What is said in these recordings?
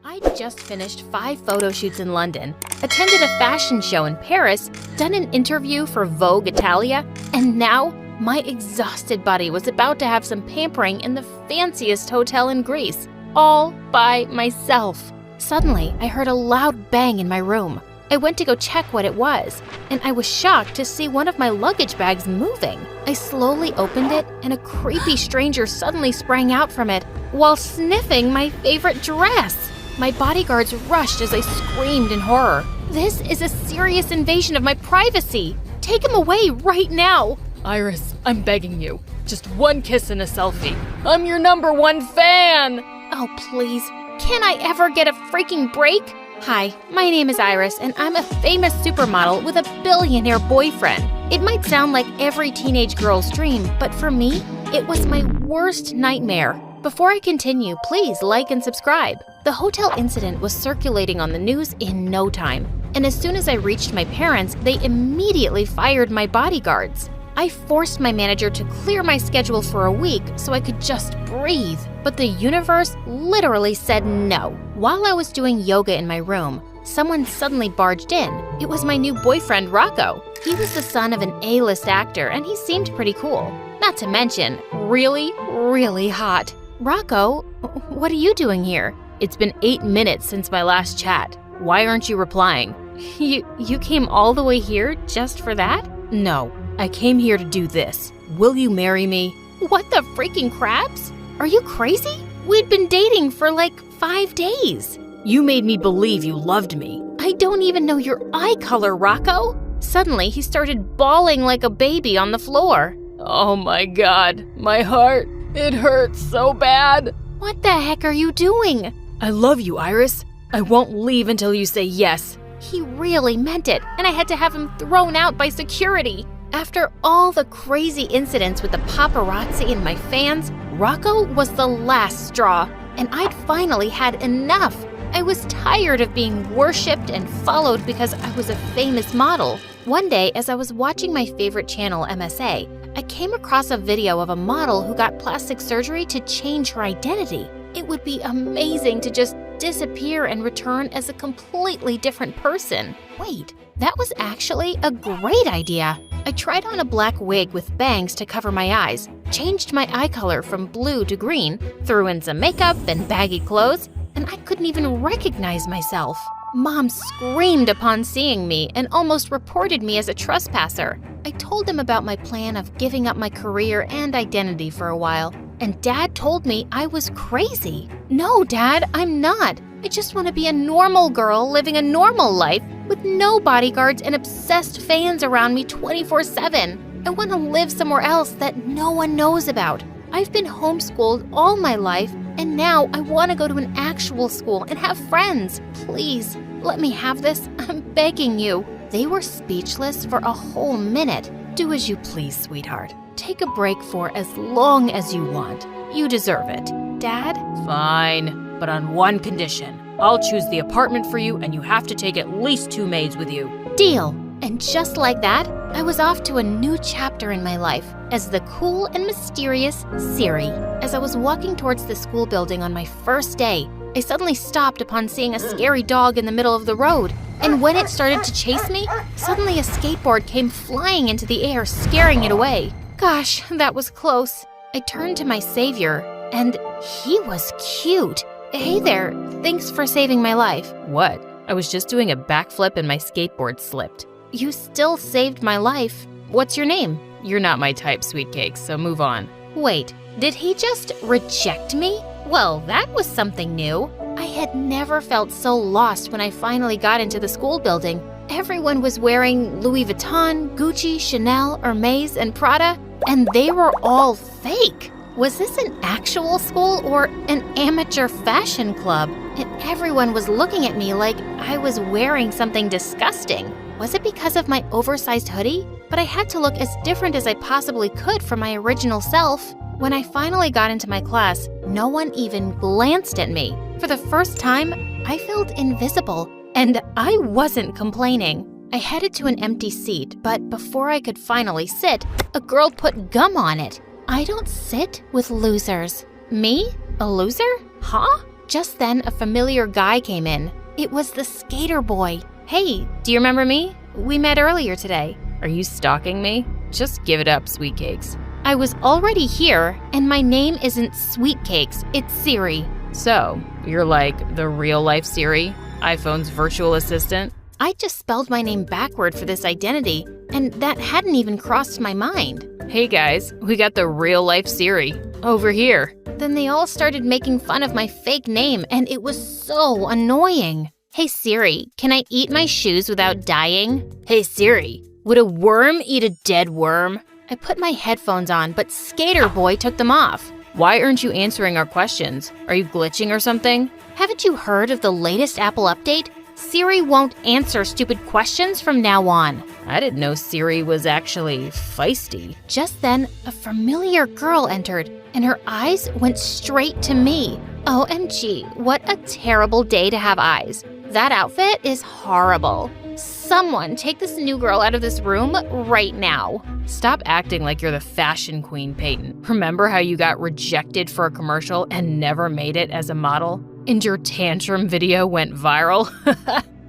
I'd just finished 5 photo shoots in London, attended a fashion show in Paris, done an interview for Vogue Italia, and now my exhausted body was about to have some pampering in the fanciest hotel in Greece, all by myself. Suddenly, I heard a loud bang in my room. I went to go check what it was, and I was shocked to see one of my luggage bags moving. I slowly opened it, and a creepy stranger suddenly sprang out from it while sniffing my favorite dress. My bodyguards rushed as I screamed in horror. This is a serious invasion of my privacy. Take him away right now. Iris, I'm begging you. Just one kiss and a selfie. I'm your #1 fan! Oh, please. Can I ever get a freaking break? Hi, my name is Iris, and I'm a famous supermodel with a billionaire boyfriend. It might sound like every teenage girl's dream, but for me, it was my worst nightmare. Before I continue, please like and subscribe. The hotel incident was circulating on the news in no time, and as soon as I reached my parents, they immediately fired my bodyguards. I forced my manager to clear my schedule for a week so I could just breathe, but the universe literally said no. While I was doing yoga in my room, someone suddenly barged in. It was my new boyfriend, Rocco. He was the son of an A-list actor, and he seemed pretty cool. Not to mention, really, really hot. Rocco, what are you doing here? It's been 8 minutes since my last chat. Why aren't you replying? You came all the way here just for that? No, I came here to do this. Will you marry me? What the freaking crabs? Are you crazy? We'd been dating for like 5 days. You made me believe you loved me. I don't even know your eye color, Rocco. Suddenly, he started bawling like a baby on the floor. Oh my God, my heart, it hurts so bad. What the heck are you doing? I love you, Iris. I won't leave until you say yes. He really meant it, and I had to have him thrown out by security. After all the crazy incidents with the paparazzi and my fans, Rocco was the last straw, and I'd finally had enough. I was tired of being worshipped and followed because I was a famous model. One day, as I was watching my favorite channel, MSA, I came across a video of a model who got plastic surgery to change her identity. It would be amazing to just disappear and return as a completely different person. Wait, that was actually a great idea. I tried on a black wig with bangs to cover my eyes, changed my eye color from blue to green, threw in some makeup and baggy clothes, and I couldn't even recognize myself. Mom screamed upon seeing me and almost reported me as a trespasser. I told them about my plan of giving up my career and identity for a while, and Dad told me I was crazy. No, Dad, I'm not. I just want to be a normal girl living a normal life with no bodyguards and obsessed fans around me 24/7. I want to live somewhere else that no one knows about. I've been homeschooled all my life, and now I want to go to an actual school and have friends. Please, let me have this. I'm begging you. They were speechless for a whole minute. Do as you please, sweetheart. Take a break for as long as you want. You deserve it. Dad? Fine, but on one condition. I'll choose the apartment for you, and you have to take at least 2 maids with you. Deal. And just like that, I was off to a new chapter in my life as the cool and mysterious Siri. As I was walking towards the school building on my first day, I suddenly stopped upon seeing a scary dog in the middle of the road. And when it started to chase me, suddenly a skateboard came flying into the air, scaring it away. Gosh, that was close. I turned to my savior, and he was cute. Hey there, thanks for saving my life. What? I was just doing a backflip and my skateboard slipped. You still saved my life. What's your name? You're not my type, sweet cakes, so move on. Wait, did he just reject me? Well, that was something new. I had never felt so lost when I finally got into the school building. Everyone was wearing Louis Vuitton, Gucci, Chanel, Hermes, and Prada, and they were all fake. Was this an actual school or an amateur fashion club? And everyone was looking at me like I was wearing something disgusting. Was it because of my oversized hoodie? But I had to look as different as I possibly could from my original self. When I finally got into my class, no one even glanced at me. For the first time, I felt invisible, and I wasn't complaining. I headed to an empty seat, but before I could finally sit, a girl put gum on it. I don't sit with losers. Me? A loser? Huh? Just then, a familiar guy came in. It was the skater boy. Hey, do you remember me? We met earlier today. Are you stalking me? Just give it up, Sweet Cakes. I was already here, and my name isn't Sweet Cakes, it's Siri. So, you're like the real-life Siri, iPhone's virtual assistant? I just spelled my name backward for this identity, and that hadn't even crossed my mind. Hey guys, we got the real-life Siri. Over here. Then they all started making fun of my fake name, and it was so annoying. Hey Siri, can I eat my shoes without dying? Hey Siri, would a worm eat a dead worm? I put my headphones on, but Skater Boy took them off. Why aren't you answering our questions? Are you glitching or something? Haven't you heard of the latest Apple update? Siri won't answer stupid questions from now on. I didn't know Siri was actually feisty. Just then, a familiar girl entered, and her eyes went straight to me. OMG, what a terrible day to have eyes. That outfit is horrible. Someone take this new girl out of this room right now. Stop acting like you're the fashion queen, Peyton. Remember how you got rejected for a commercial and never made it as a model? And your tantrum video went viral?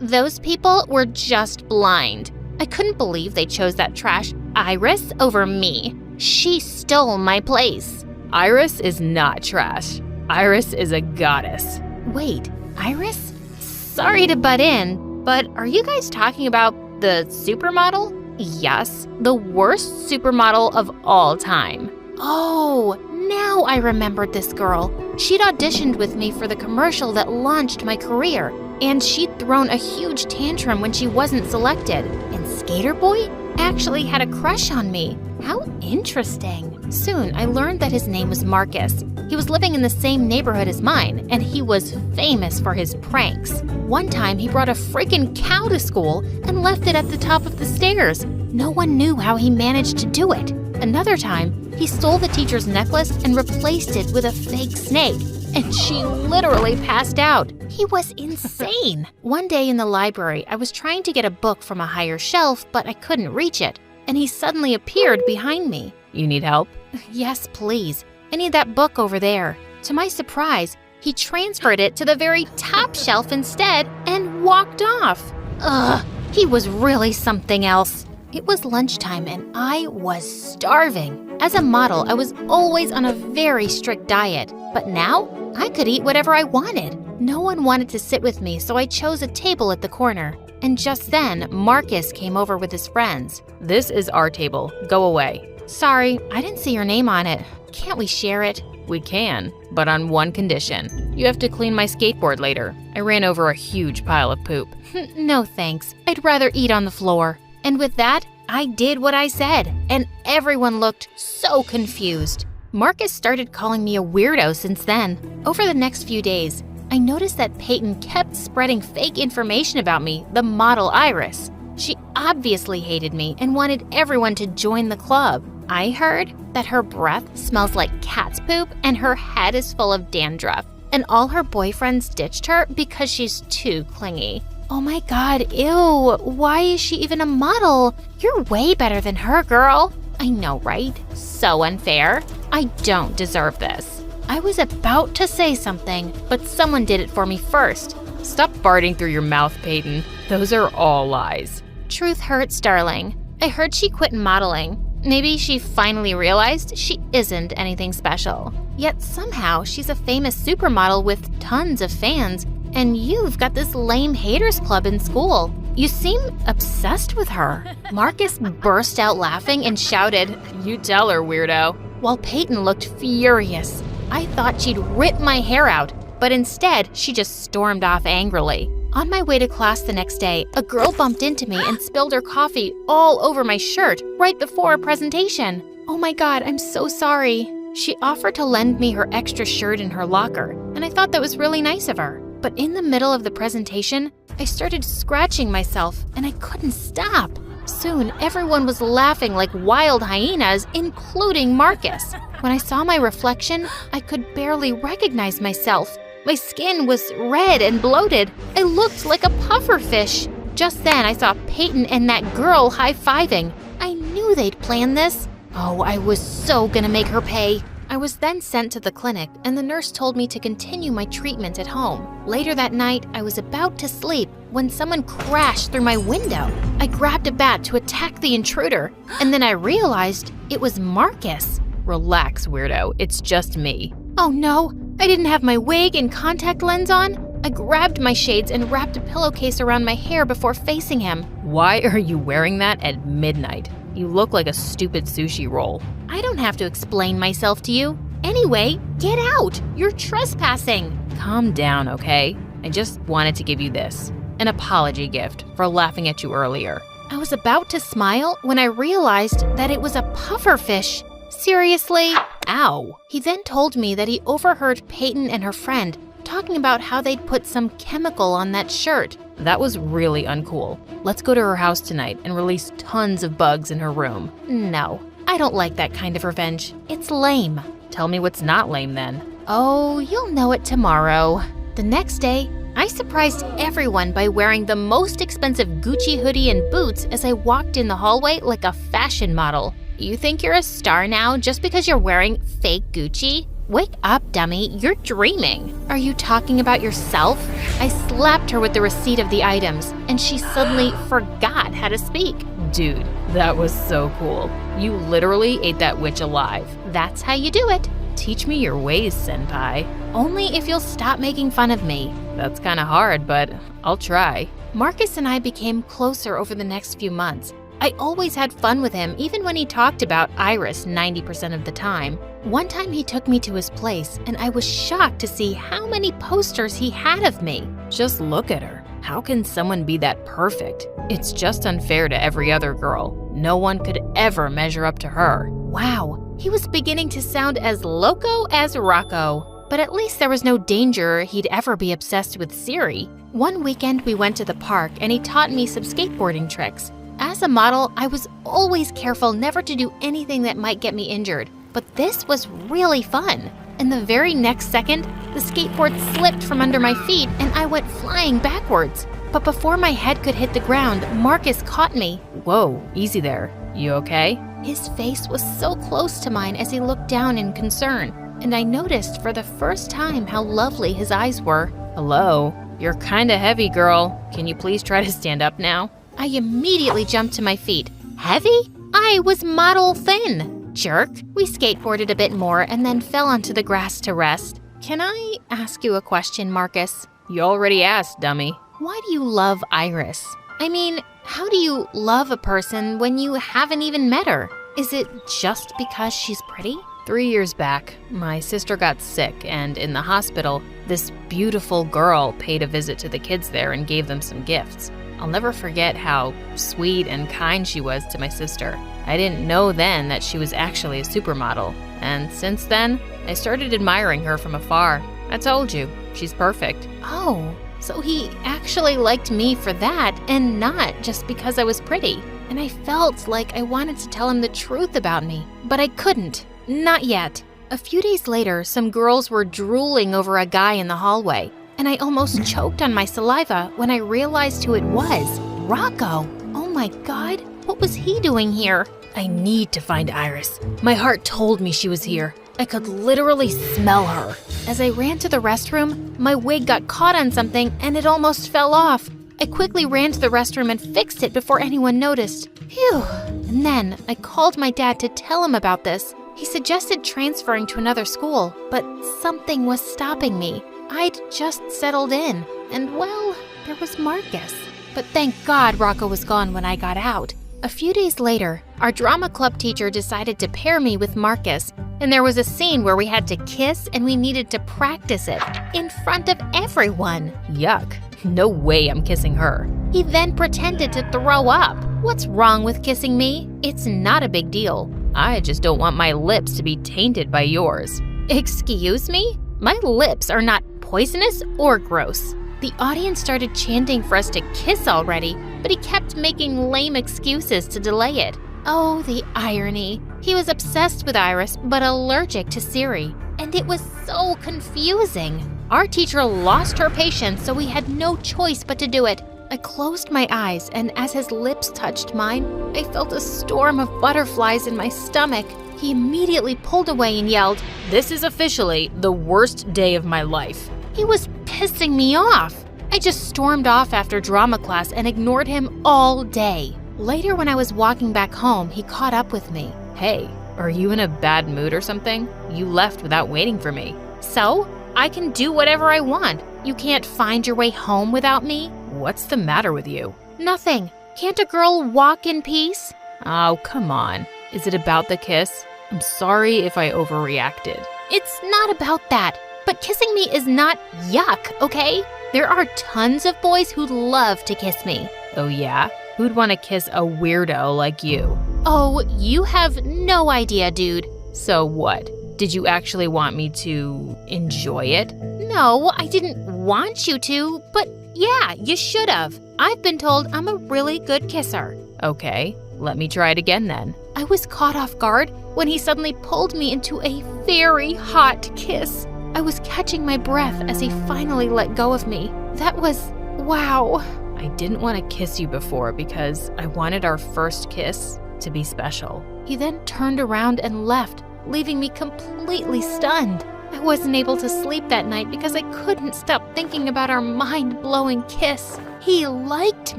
Those people were just blind. I couldn't believe they chose that trash Iris over me. She stole my place. Iris is not trash. Iris is a goddess. Wait, Iris? Sorry to butt in, but are you guys talking about the supermodel? Yes, the worst supermodel of all time. Oh, now I remembered this girl. She'd auditioned with me for the commercial that launched my career, and she'd thrown a huge tantrum when she wasn't selected. And Skater Boy actually had a crush on me. How interesting. Soon, I learned that his name was Marcus. He was living in the same neighborhood as mine, and he was famous for his pranks. One time, he brought a freaking cow to school and left it at the top of the stairs. No one knew how he managed to do it. Another time, he stole the teacher's necklace and replaced it with a fake snake, and she literally passed out. He was insane. One day in the library, I was trying to get a book from a higher shelf, but I couldn't reach it, and he suddenly appeared behind me. You need help? Yes, please. I need that book over there. To my surprise, he transferred it to the very top shelf instead and walked off. Ugh, he was really something else. It was lunchtime and I was starving. As a model, I was always on a very strict diet, but now I could eat whatever I wanted. No one wanted to sit with me, so I chose a table at the corner. And just then, Marcus came over with his friends. This is our table. Go away. Sorry, I didn't see your name on it. Can't we share it? We can, but on one condition. You have to clean my skateboard later. I ran over a huge pile of poop. No thanks. I'd rather eat on the floor. And with that, I did what I said, and everyone looked so confused. Marcus started calling me a weirdo since then. Over the next few days, I noticed that Peyton kept spreading fake information about me, the model Iris. She obviously hated me and wanted everyone to join the club. I heard that her breath smells like cat's poop and her head is full of dandruff, and all her boyfriends ditched her because she's too clingy. Oh my god, ew, why is she even a model? You're way better than her, girl. I know, right? So unfair. I don't deserve this. I was about to say something, but someone did it for me first. Stop farting through your mouth, Peyton. Those are all lies. Truth hurts, darling. I heard she quit modeling. Maybe she finally realized she isn't anything special. Yet somehow she's a famous supermodel with tons of fans, and you've got this lame haters club in school. You seem obsessed with her. Marcus burst out laughing and shouted, "You tell her, weirdo." While Peyton looked furious. I thought she'd rip my hair out, but instead she just stormed off angrily. On my way to class the next day, a girl bumped into me and spilled her coffee all over my shirt right before a presentation. Oh my god, I'm so sorry. She offered to lend me her extra shirt in her locker, and I thought that was really nice of her. But in the middle of the presentation, I started scratching myself, and I couldn't stop. Soon, everyone was laughing like wild hyenas, including Marcus. When I saw my reflection, I could barely recognize myself. My skin was red and bloated. I looked like a pufferfish. Just then, I saw Peyton and that girl high-fiving. I knew they'd planned this. Oh, I was so gonna make her pay. I was then sent to the clinic, and the nurse told me to continue my treatment at home. Later that night, I was about to sleep when someone crashed through my window. I grabbed a bat to attack the intruder, and then I realized it was Marcus. Relax, weirdo. It's just me. Oh no, I didn't have my wig and contact lens on. I grabbed my shades and wrapped a pillowcase around my hair before facing him. Why are you wearing that at midnight? You look like a stupid sushi roll. I don't have to explain myself to you. Anyway, get out! You're trespassing! Calm down, okay? I just wanted to give you this. An apology gift for laughing at you earlier. I was about to smile when I realized that it was a pufferfish. Seriously? Ow! He then told me that he overheard Peyton and her friend talking about how they'd put some chemical on that shirt. That was really uncool. Let's go to her house tonight and release tons of bugs in her room. No, I don't like that kind of revenge. It's lame. Tell me what's not lame then. Oh, you'll know it tomorrow. The next day, I surprised everyone by wearing the most expensive Gucci hoodie and boots as I walked in the hallway like a fashion model. You think you're a star now just because you're wearing fake Gucci? Wake up, dummy, you're dreaming. Are you talking about yourself? I slapped her with the receipt of the items, and she suddenly forgot how to speak. Dude, that was so cool. You literally ate that witch alive. That's how you do it. Teach me your ways, senpai. Only if you'll stop making fun of me. That's kinda hard, but I'll try. Marcus and I became closer over the next few months. I always had fun with him, even when he talked about Iris 90% of the time. One time he took me to his place, and I was shocked to see how many posters he had of me. Just look at her. How can someone be that perfect? It's just unfair to every other girl. No one could ever measure up to her. Wow, he was beginning to sound as loco as Rocco. But at least there was no danger he'd ever be obsessed with Siri. One weekend we went to the park, and he taught me some skateboarding tricks. As a model, I was always careful never to do anything that might get me injured, but this was really fun. And the very next second, the skateboard slipped from under my feet and I went flying backwards. But before my head could hit the ground, Marcus caught me. Whoa, easy there. You okay? His face was so close to mine as he looked down in concern, and I noticed for the first time how lovely his eyes were. Hello? You're kinda heavy, girl. Can you please try to stand up now? I immediately jumped to my feet. Heavy? I was model thin. Jerk. We skateboarded a bit more and then fell onto the grass to rest. Can I ask you a question, Marcus? You already asked, dummy. Why do you love Iris? I mean, how do you love a person when you haven't even met her? Is it just because she's pretty? 3 years back, my sister got sick, and in the hospital, this beautiful girl paid a visit to the kids there and gave them some gifts. I'll never forget how sweet and kind she was to my sister. I didn't know then that she was actually a supermodel, and since then, I started admiring her from afar. I told you, she's perfect. Oh, so he actually liked me for that and not just because I was pretty. And I felt like I wanted to tell him the truth about me, but I couldn't. Not yet. A few days later, some girls were drooling over a guy in the hallway, and I almost choked on my saliva when I realized who it was. Rocco! Oh my God, what was he doing here? I need to find Iris. My heart told me she was here. I could literally smell her. As I ran to the restroom, my wig got caught on something and it almost fell off. I quickly ran to the restroom and fixed it before anyone noticed. Phew! And then I called my dad to tell him about this. He suggested transferring to another school, but something was stopping me. I'd just settled in, and well, there was Marcus. But thank God Rocco was gone when I got out. A few days later, our drama club teacher decided to pair me with Marcus, and there was a scene where we had to kiss and we needed to practice it in front of everyone. Yuck. No way I'm kissing her. He then pretended to throw up. What's wrong with kissing me? It's not a big deal. I just don't want my lips to be tainted by yours. Excuse me? My lips are not poisonous or gross. The audience started chanting for us to kiss already, but he kept making lame excuses to delay it. Oh, the irony. He was obsessed with Iris, but allergic to Siri. And it was so confusing. Our teacher lost her patience, so we had no choice but to do it. I closed my eyes, and as his lips touched mine, I felt a storm of butterflies in my stomach. he immediately pulled away and yelled, "This is officially the worst day of my life." He was pissing me off. I just stormed off after drama class and ignored him all day. Later, when I was walking back home, he caught up with me. Hey, are you in a bad mood or something? You left without waiting for me. So? I can do whatever I want. You can't find your way home without me? What's the matter with you? Nothing. Can't a girl walk in peace? Oh, come on. Is it about the kiss? I'm sorry if I overreacted. It's not about that. But kissing me is not yuck, okay? There are tons of boys who love to kiss me. Oh yeah? Who'd want to kiss a weirdo like you? Oh, you have no idea, dude. So what? Did you actually want me to enjoy it? No, I didn't want you to, but yeah, you should have. I've been told I'm a really good kisser. Okay, let me try it again then. I was caught off guard when he suddenly pulled me into a very hot kiss. I was catching my breath as he finally let go of me. That was, wow. I didn't want to kiss you before because I wanted our first kiss to be special. He then turned around and left, leaving me completely stunned. I wasn't able to sleep that night because I couldn't stop thinking about our mind-blowing kiss. He liked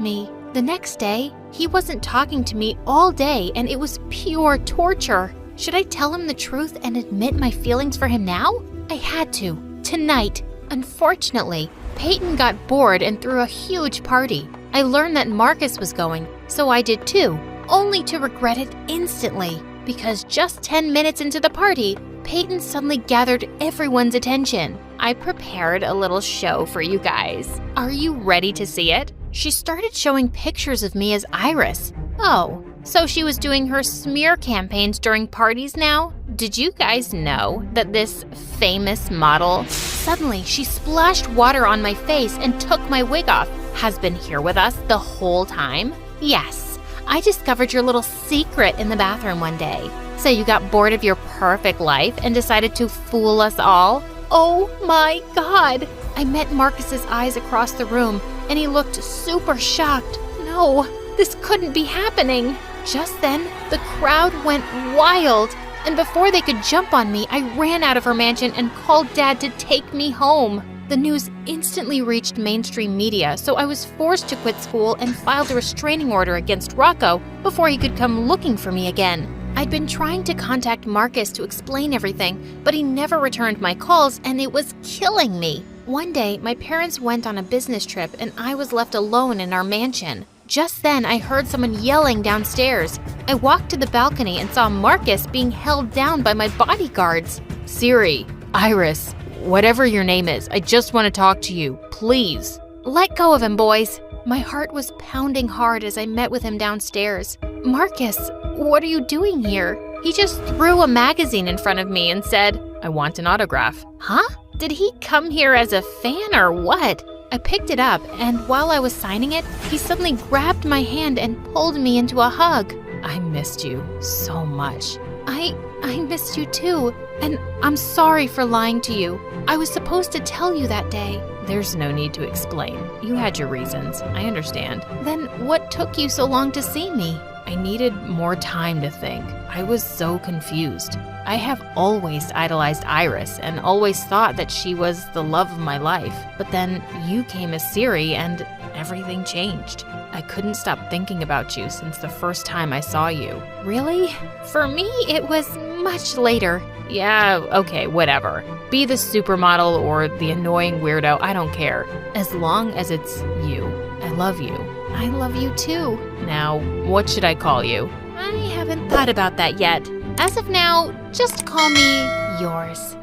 me. The next day, he wasn't talking to me all day and it was pure torture. Should I tell him the truth and admit my feelings for him now? I had to, tonight. Unfortunately, Peyton got bored and threw a huge party. I learned that Marcus was going, so I did too, only to regret it instantly. Because just 10 minutes into the party, Peyton suddenly gathered everyone's attention. I prepared a little show for you guys. Are you ready to see it? She started showing pictures of me as Iris. Oh, so she was doing her smear campaigns during parties now? Did you guys know that this famous model, suddenly she splashed water on my face and took my wig off, has been here with us the whole time? Yes, I discovered your little secret in the bathroom one day. So you got bored of your perfect life and decided to fool us all? Oh my God! I met Marcus's eyes across the room and he looked super shocked. No, this couldn't be happening. Just then, the crowd went wild. And before they could jump on me, I ran out of her mansion and called Dad to take me home. The news instantly reached mainstream media, so I was forced to quit school and filed a restraining order against Rocco before he could come looking for me again. I'd been trying to contact Marcus to explain everything, but he never returned my calls and it was killing me. One day, my parents went on a business trip and I was left alone in our mansion. Just then, I heard someone yelling downstairs. I walked to the balcony and saw Marcus being held down by my bodyguards. Siri, Iris, whatever your name is, I just want to talk to you, please. Let go of him, boys. My heart was pounding hard as I met with him downstairs. Marcus, what are you doing here? He just threw a magazine in front of me and said, I want an autograph. Huh? Did he come here as a fan or what? I picked it up, and while I was signing it, he suddenly grabbed my hand and pulled me into a hug. I missed you so much. I missed you too, and I'm sorry for lying to you. I was supposed to tell you that day. There's no need to explain. You had your reasons. I understand. Then what took you so long to see me? I needed more time to think. I was so confused. I have always idolized Iris and always thought that she was the love of my life. But then you came as Siri and everything changed. I couldn't stop thinking about you since the first time I saw you. Really? For me, it was much later. Yeah, okay, whatever. Be the supermodel or the annoying weirdo, I don't care. As long as it's you. I love you. I love you too. Now, what should I call you? I haven't thought about that yet. As of now, just call me yours.